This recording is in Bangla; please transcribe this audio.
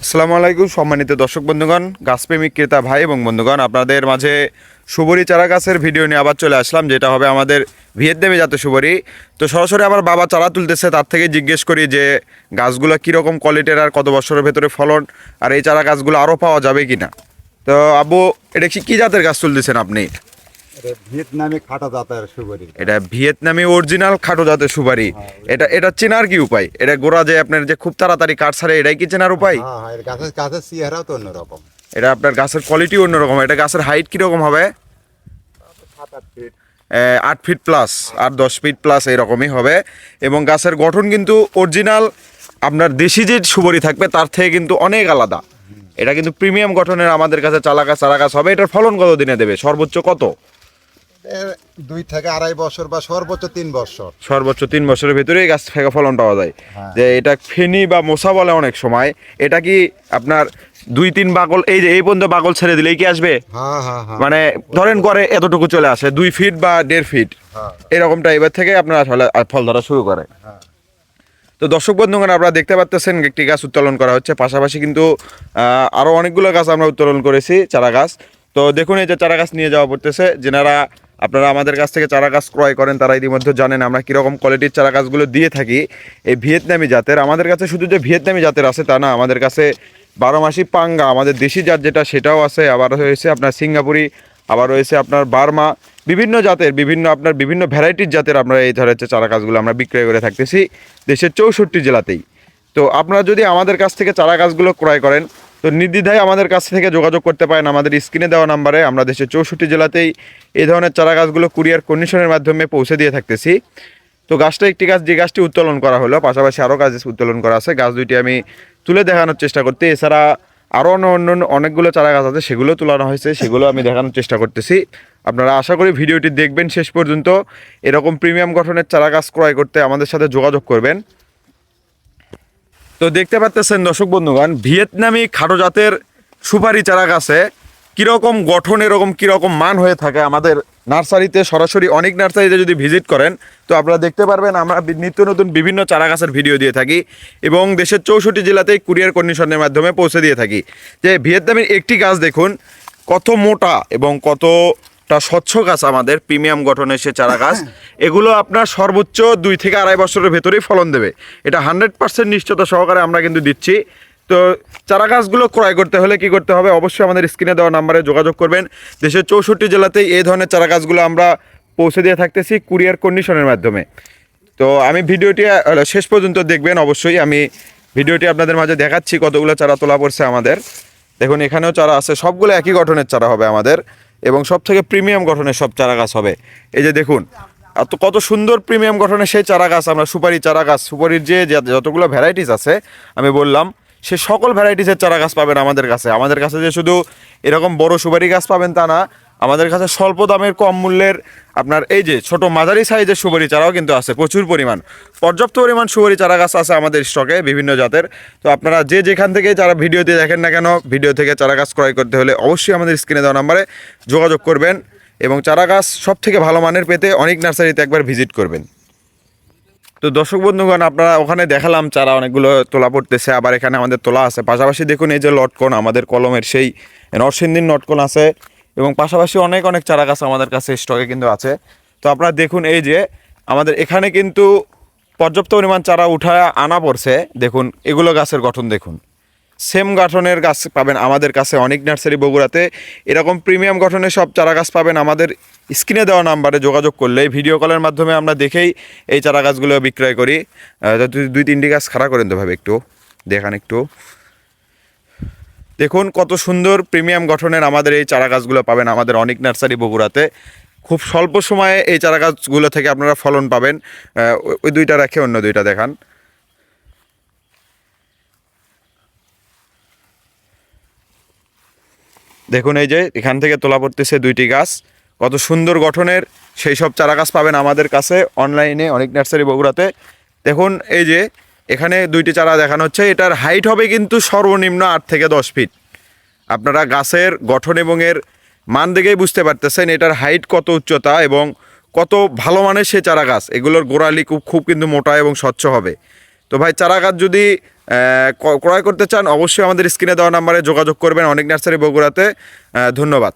আসসালামু আলাইকুম সম্মানিত দর্শক বন্ধুগণ, গাছপ্রেমিক ক্রেতা ভাই এবং বন্ধুগণ, আপনাদের মাঝে সুবরি চারা গাছের ভিডিও নিয়ে আবার চলে আসলাম, যেটা হবে আমাদের ভিয়েতনামি জাতের সুবরি। তো সরাসরি আমার বাবা চারা তুলতেছে, তার থেকে জিজ্ঞেস করি যে গাছগুলো কীরকম কোয়ালিটির আর কত বছরের ভেতরে ফলন, আর এই চারা গাছগুলো আরও পাওয়া যাবে কি না। তো আব্বু, এটা কী জাতের গাছ তুলতেছেন আপনি? ভিয়েতনামি খাটো জাতের সুপারি। এটা ভিয়েতনামি অরিজিনাল খাটো জাতের সুপারি। এটা চেনার কি উপায়? এটা গোড়া যে আপনার যে খুব তাড়াতাড়ি কাঠ ছাড়ে, এটাই কি চেনার উপায়? হ্যাঁ, গাছের গাছের চেহারাও তো অন্যরকম। এটা আপনার গাছের কোয়ালিটি অন্যরকম। এটা গাছের হাইট কীরকম হবে? 7-8 ফিট। 8 ফিট প্লাস, আর 10 ফিট প্লাস এইরকমই হবে। এবং গাছের গঠন কিন্তু অরিজিনাল আপনার দেশি যে সুপারি থাকবে তার থেকে কিন্তু অনেক আলাদা। এটা কিন্তু প্রিমিয়াম গঠনের আমাদের কাছে চারা গাছ হবে। এটার ফলন কত দিনে দেবে? সর্বোচ্চ কত? 2 থেকে 2.5 বছর বা সর্বোচ্চ 3 বছর। সর্বোচ্চ 3 বছরের ভিতরে গাছ থেকে ফলন পাওয়া যায়। যে এটা ফেনি বা মোসা বলে অনেক সময়। এটা কি আপনার 2-3 বাগল, এই যে এই পর্যন্ত বাগল ছেড়ে দিলেই কি আসবে? মানে ধরেন করে এতটুকু চলে আসে, 2 ফিট বা 1.5 ফিট এরকম টাইপের থেকে আপনার আসলে ফল ধরা শুরু করে। তো দর্শক বন্ধুগণ, আপনারা দেখতে পাচ্ছেন একটি গাছ উত্তোলন করা হচ্ছে, পাশাপাশি কিন্তু আরও অনেকগুলো গাছ আমরা উত্তোলন করেছি, চারা গাছ। তো দেখুন, এই যে চারা গাছ নিয়ে যাওয়া পড়তেছে। যেনারা আপনারা আমাদের কাছ থেকে চারা গাছ ক্রয় করেন তারা ইতিমধ্যে জানেন আমরা কীরকম কোয়ালিটির চারা গাছগুলো দিয়ে থাকি। এই ভিয়েতনামি জাতের, আমাদের কাছে শুধু যে ভিয়েতনামি জাতের আছে তা না, আমাদের কাছে 12 মাসি পাঙ্গা আমাদের দেশি জাত যেটা, সেটাও আছে। আবার রয়েছে আপনার সিঙ্গাপুরি, আবার রয়েছে আপনার বার্মা, বিভিন্ন জাতের বিভিন্ন ভ্যারাইটির জাতের আমরা এই ধরনের চারা গাছগুলো আমরা বিক্রয় করে থাকতেছি দেশের 64 জেলাতেই। তো আপনারা যদি আমাদের কাছ থেকে চারা গাছগুলো ক্রয় করেন তো নির্দ্বিধায় আমাদের কাছ থেকে যোগাযোগ করতে পারেন আমাদের স্ক্রিনে দেওয়া নাম্বারে। আমরা দেশের 64 জেলাতেই এই ধরনের চারা গাছগুলো কুরিয়ার কন্ডিশনের মাধ্যমে পৌঁছে দিয়ে থাকতেছি। তো গাছটা একটি গাছ, যে গাছটি উত্তোলন করা হলো, পাশাপাশি আরও গাছ উত্তোলন করা আছে। গাছ দুইটি আমি তুলে দেখানোর চেষ্টা করতে, এছাড়া আরও অন্য অনেকগুলো চারা গাছ আছে, সেগুলো তোলানো হয়েছে, সেগুলো আমি দেখানোর চেষ্টা করতেছি। আপনারা আশা করি ভিডিওটি দেখবেন শেষ পর্যন্ত। এরকম প্রিমিয়াম গঠনের চারা গাছ ক্রয় করতে আমাদের সাথে যোগাযোগ করবেন। তো দেখতে পাচ্ছেন দর্শক বন্ধুগণ, ভিয়েতনামি খাটো জাতের সুপারি চারা গাছে কীরকম গঠন, এরকম কীরকম মান হয়ে থাকে আমাদের নার্সারিতে। সরাসরি অনেক নার্সারিতে যদি ভিজিট করেন তো আপনারা দেখতে পারবেন আমরা নিত্য নতুন বিভিন্ন চারা গাছের ভিডিও দিয়ে থাকি এবং দেশের 64 জেলাতেই কুরিয়ার কন্ডিশনের মাধ্যমে পৌঁছে দিয়ে থাকি। যে ভিয়েতনামির একটি গাছ দেখুন কত মোটা এবং কতটা স্বচ্ছ গাছ, আমাদের প্রিমিয়াম গঠনের সে চারা গাছ। এগুলো আপনার সর্বোচ্চ 2 থেকে 2.5 বছরের ভেতরেই ফলন দেবে, এটা 100% নিশ্চয়তা সহকারে আমরা কিন্তু দিচ্ছি। তো চারা গাছগুলো ক্রয় করতে হলে কি করতে হবে? অবশ্যই আমাদের স্ক্রিনে দেওয়া নাম্বারে যোগাযোগ করবেন। দেশের 64 জেলাতেই এই ধরনের চারা গাছগুলো আমরা পৌঁছে দিয়ে থাকতেছি কুরিয়ার কন্ডিশনের মাধ্যমে। তো আমি ভিডিওটি শেষ পর্যন্ত দেখবেন অবশ্যই। আমি ভিডিওটি আপনাদের মাঝে দেখাচ্ছি কতগুলো চারা তোলা পড়ছে আমাদের। দেখুন এখানেও চারা আছে, সবগুলো একই গঠনের চারা হবে আমাদের এবং সব থেকে প্রিমিয়াম গঠনের সব চারা গাছ হবে। এই যে দেখুন কত সুন্দর প্রিমিয়াম গঠনের সেই চারা গাছ। আমরা সুপারি চারা গাছ, সুপারির যে যতগুলো ভ্যারাইটিস আছে আমি বললাম, সে সকল ভ্যারাইটিসের চারা গাছ পাবেন আমাদের কাছে। আমাদের কাছে যে শুধু এরকম বড় সুপারি গাছ পাবেন তা না, আমাদের কাছে স্বল্প দামের কম মূল্যের আপনার এই যে ছোট মাঝারি সাইজের সুপারি চারাও কিন্তু আছে, প্রচুর পরিমাণ, পর্যাপ্ত পরিমাণ সুপারি চারা গাছ আছে আমাদের স্টকে বিভিন্ন জাতের। তো আপনারা যে যেখান থেকে যারা ভিডিওতে দেখেন না কেন, ভিডিও থেকে চারা গাছ ক্রয় করতে হলে অবশ্যই আমাদের স্ক্রিনে দেওয়া নাম্বারে যোগাযোগ করবেন এবং চারা গাছ সব থেকে ভালো মানের পেতে অনেক নার্সারিতে একবার ভিজিট করবেন। তো দর্শক বন্ধুগণ, আপনারা ওখানে দেখালাম চারা অনেকগুলো তোলা পড়তেছে, আবার এখানে আমাদের তোলা আছে। পাশাপাশি দেখুন এই যে লটকন, আমাদের কলমের সেই নরসিংদীর লটকন আছে এবং পাশাপাশি অনেক চারা গাছ আমাদের কাছে স্টকে কিন্তু আছে। তো আপনারা দেখুন এই যে আমাদের এখানে কিন্তু পর্যাপ্ত পরিমাণ চারা উঠায় আনা পড়ছে। দেখুন এগুলো গাছের গঠন দেখুন, সেম গঠনের গাছ পাবেন আমাদের কাছে অনেক নার্সারি বগুড়াতে। এরকম প্রিমিয়াম গঠনের সব চারা গাছ পাবেন আমাদের স্ক্রিনে দেওয়া নাম্বারে যোগাযোগ করলে। ভিডিও কলের মাধ্যমে আমরা দেখেই এই চারা গাছগুলো বিক্রয় করি। 2-3টি গাছ খাড়া করেন তো ভাবে একটু দেখান একটু। দেখুন কত সুন্দর প্রিমিয়াম গঠনের আমাদের এই চারা গাছগুলো পাবেন আমাদের অনেক নার্সারি বগুড়াতে। খুব স্বল্প সময়ে এই চারা গাছগুলো থেকে আপনারা ফলন পাবেন। ওই দুইটা রেখে অন্য দুইটা দেখান। দেখুন এই যে এখান থেকে তোলা পড়তেছে 2টি গাছ, কত সুন্দর গঠনের সেই সব চারা গাছ পাবেন আমাদের কাছে অনলাইনে অনেক নার্সারি বগুড়াতে। দেখুন এই যে এখানে 2টি চারা দেখানো হচ্ছে, এটার হাইট হবে কিন্তু সর্বনিম্ন 8 থেকে 10 ফিট। আপনারা গাছের গঠন এবং এর মান দেখেই বুঝতে পারতেছেন এটার হাইট কত, উচ্চতা এবং কত ভালো মানের সে চারা গাছ। এগুলোর গোড়ালি খুব কিন্তু মোটা এবং স্বচ্ছ হবে। তো ভাই চারা গাছ যদি ক্রয় করতে চান অবশ্যই আমাদের স্ক্রিনে দেওয়া নাম্বারে যোগাযোগ করবেন। অনেক নার্সারি বগুড়াতে। ধন্যবাদ।